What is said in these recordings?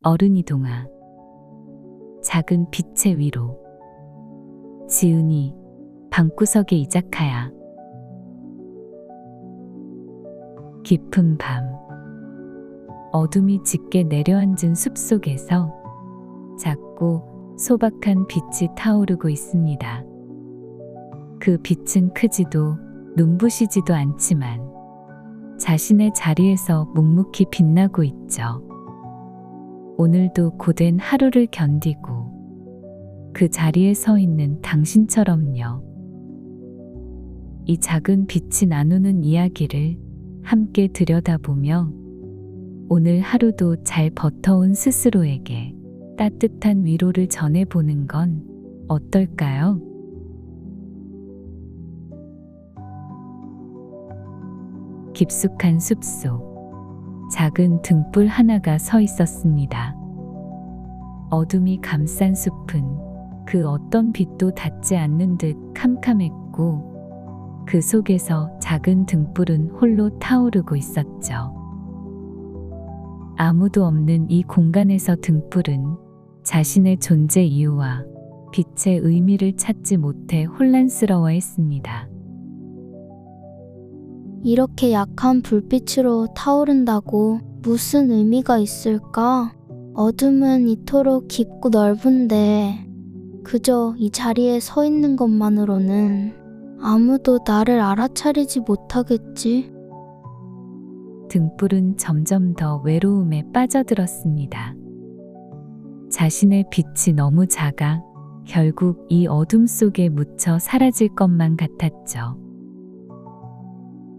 어른이동아. 작은 빛의 위로. 지은이, 방구석의 이자카야. 깊은 밤. 어둠이 짙게 내려앉은 숲속에서 작고 소박한 빛이 타오르고 있습니다. 그 빛은 크지도 눈부시지도 않지만 자신의 자리에서 묵묵히 빛나고 있죠. 오늘도 고된 하루를 견디고 그 자리에 서 있는 당신처럼요. 이 작은 빛이 나누는 이야기를 함께 들여다보며 오늘 하루도 잘 버텨온 스스로에게 따뜻한 위로를 전해보는 건 어떨까요? 깊숙한 숲속, 작은 등불 하나가 서 있었습니다. 어둠이 감싼 숲은 그 어떤 빛도 닿지 않는 듯 캄캄했고 그 속에서 작은 등불은 홀로 타오르고 있었죠. 아무도 없는 이 공간에서 등불은 자신의 존재 이유와 빛의 의미를 찾지 못해 혼란스러워했습니다. 이렇게 약한 불빛으로 타오른다고 무슨 의미가 있을까? 어둠은 이토록 깊고 넓은데 그저 이 자리에 서 있는 것만으로는 아무도 나를 알아차리지 못하겠지. 등불은 점점 더 외로움에 빠져들었습니다. 자신의 빛이 너무 작아 결국 이 어둠 속에 묻혀 사라질 것만 같았죠.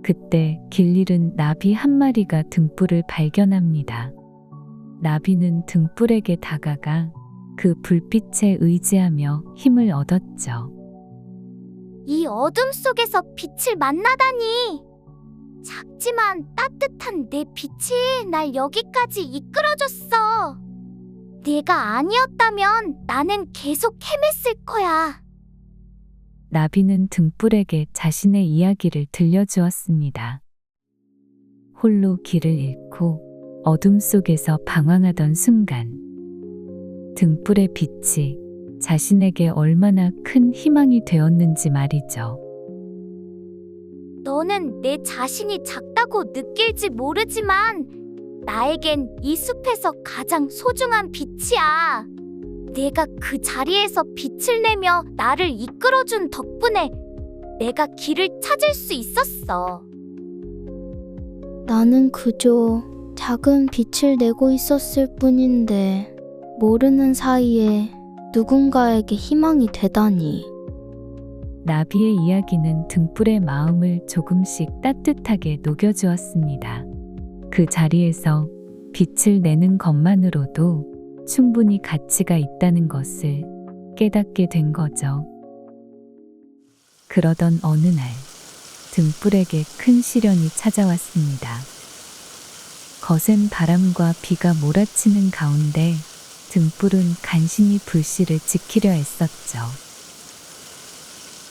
그때 길 잃은 나비 한 마리가 등불을 발견합니다. 나비는 등불에게 다가가 그 불빛에 의지하며 힘을 얻었죠. 이 어둠 속에서 빛을 만나다니! 작지만 따뜻한 내 빛이 날 여기까지 이끌어줬어. 내가 아니었다면 나는 계속 헤맸을 거야. 나비는 등불에게 자신의 이야기를 들려주었습니다. 홀로 길을 잃고 어둠 속에서 방황하던 순간 등불의 빛이 자신에게 얼마나 큰 희망이 되었는지 말이죠. 너는 내 자신이 작다고 느낄지 모르지만 나에겐 이 숲에서 가장 소중한 빛이야. 내가 그 자리에서 빛을 내며 나를 이끌어준 덕분에 내가 길을 찾을 수 있었어. 나는 그저 작은 빛을 내고 있었을 뿐인데 모르는 사이에 누군가에게 희망이 되다니. 나비의 이야기는 등불의 마음을 조금씩 따뜻하게 녹여주었습니다. 그 자리에서 빛을 내는 것만으로도 충분히 가치가 있다는 것을 깨닫게 된 거죠. 그러던 어느 날 등불에게 큰 시련이 찾아왔습니다. 거센 바람과 비가 몰아치는 가운데 등불은 간신히 불씨를 지키려 애썼죠.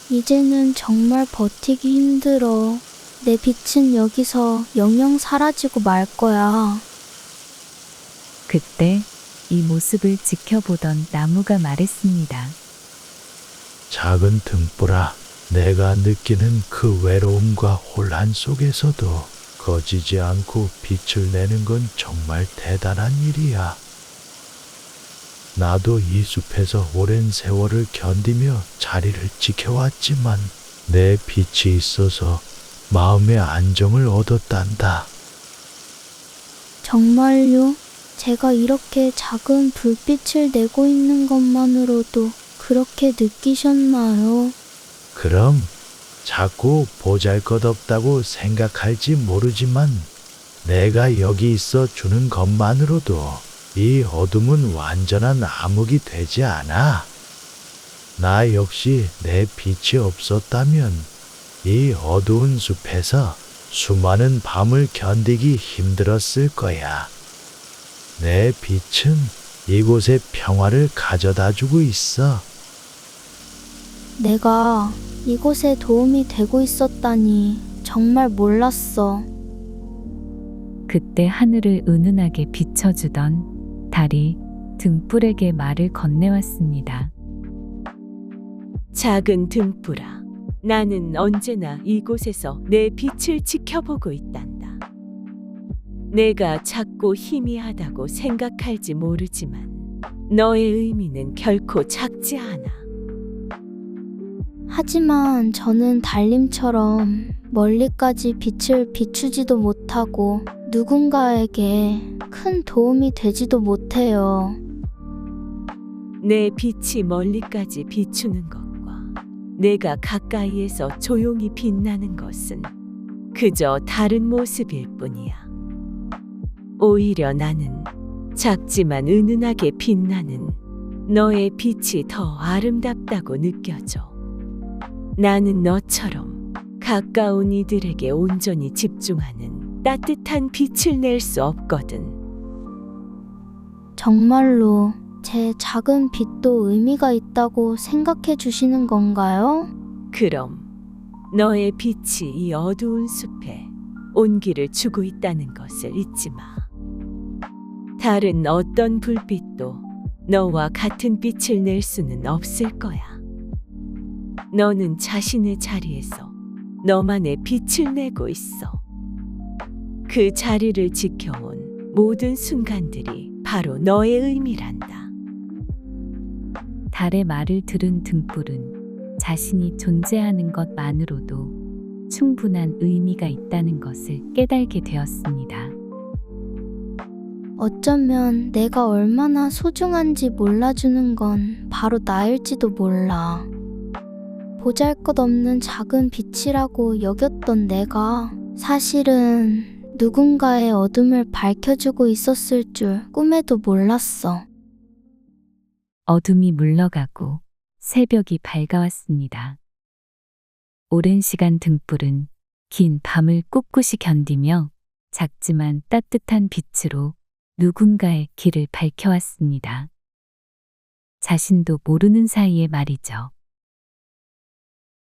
이제는 정말 버티기 힘들어. 내 빛은 여기서 영영 사라지고 말 거야. 그때 이 모습을 지켜보던 나무가 말했습니다. 작은 등불아, 내가 느끼는 그 외로움과 혼란 속에서도 꺼지지 않고 빛을 내는 건 정말 대단한 일이야. 나도 이 숲에서 오랜 세월을 견디며 자리를 지켜왔지만 내 빛이 있어서 마음의 안정을 얻었단다. 정말요? 제가 이렇게 작은 불빛을 내고 있는 것만으로도 그렇게 느끼셨나요? 그럼 자꾸 보잘것없다고 생각할지 모르지만 내가 여기 있어 주는 것만으로도 이 어둠은 완전한 암흑이 되지 않아. 나 역시 내 빛이 없었다면 이 어두운 숲에서 수많은 밤을 견디기 힘들었을 거야. 내 빛은 이곳에 평화를 가져다 주고 있어. 내가 이곳에 도움이 되고 있었다니 정말 몰랐어. 그때 하늘을 은은하게 비춰주던 달이 등불에게 말을 건네왔습니다. 작은 등불아, 나는 언제나 이곳에서 내 빛을 지켜보고 있단다. 내가 작고 희미하다고 생각할지 모르지만 너의 의미는 결코 작지 않아. 하지만 저는 달님처럼 멀리까지 빛을 비추지도 못하고 누군가에게 큰 도움이 되지도 못해요. 내 빛이 멀리까지 비추는 것과 내가 가까이에서 조용히 빛나는 것은 그저 다른 모습일 뿐이야. 오히려 나는 작지만 은은하게 빛나는 너의 빛이 더 아름답다고 느껴져. 나는 너처럼 가까운 이들에게 온전히 집중하는 따뜻한 빛을 낼 수 없거든. 정말로 제 작은 빛도 의미가 있다고 생각해 주시는 건가요? 그럼 너의 빛이 이 어두운 숲에 온기를 주고 있다는 것을 잊지 마. 다른 어떤 불빛도 너와 같은 빛을 낼 수는 없을 거야. 너는 자신의 자리에서 너만의 빛을 내고 있어. 그 자리를 지켜온 모든 순간들이 바로 너의 의미란다. 달의 말을 들은 등불은 자신이 존재하는 것만으로도 충분한 의미가 있다는 것을 깨달게 되었습니다. 어쩌면 내가 얼마나 소중한지 몰라주는 건 바로 나일지도 몰라. 보잘것없는 작은 빛이라고 여겼던 내가 사실은 누군가의 어둠을 밝혀주고 있었을 줄 꿈에도 몰랐어. 어둠이 물러가고 새벽이 밝아왔습니다. 오랜 시간 등불은 긴 밤을 꿋꿋이 견디며 작지만 따뜻한 빛으로 누군가의 길을 밝혀왔습니다. 자신도 모르는 사이에 말이죠.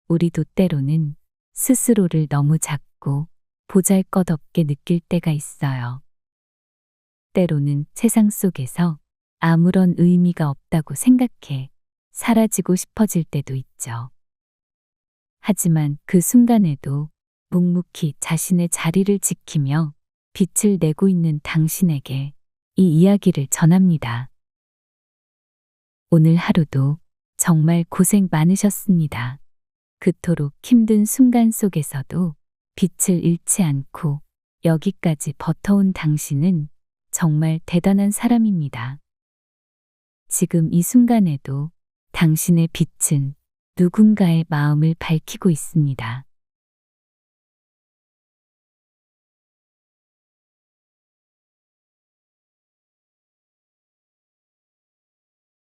우리도 때로는 스스로를 너무 작고 보잘것없게 느낄 때가 있어요. 때로는 세상 속에서 아무런 의미가 없다고 생각해 사라지고 싶어질 때도 있죠. 하지만 그 순간에도 묵묵히 자신의 자리를 지키며 빛을 내고 있는 당신에게 이 이야기를 전합니다. 오늘 하루도 정말 고생 많으셨습니다. 그토록 힘든 순간 속에서도 빛을 잃지 않고 여기까지 버텨온 당신은 정말 대단한 사람입니다. 지금 이 순간에도 당신의 빛은 누군가의 마음을 밝히고 있습니다.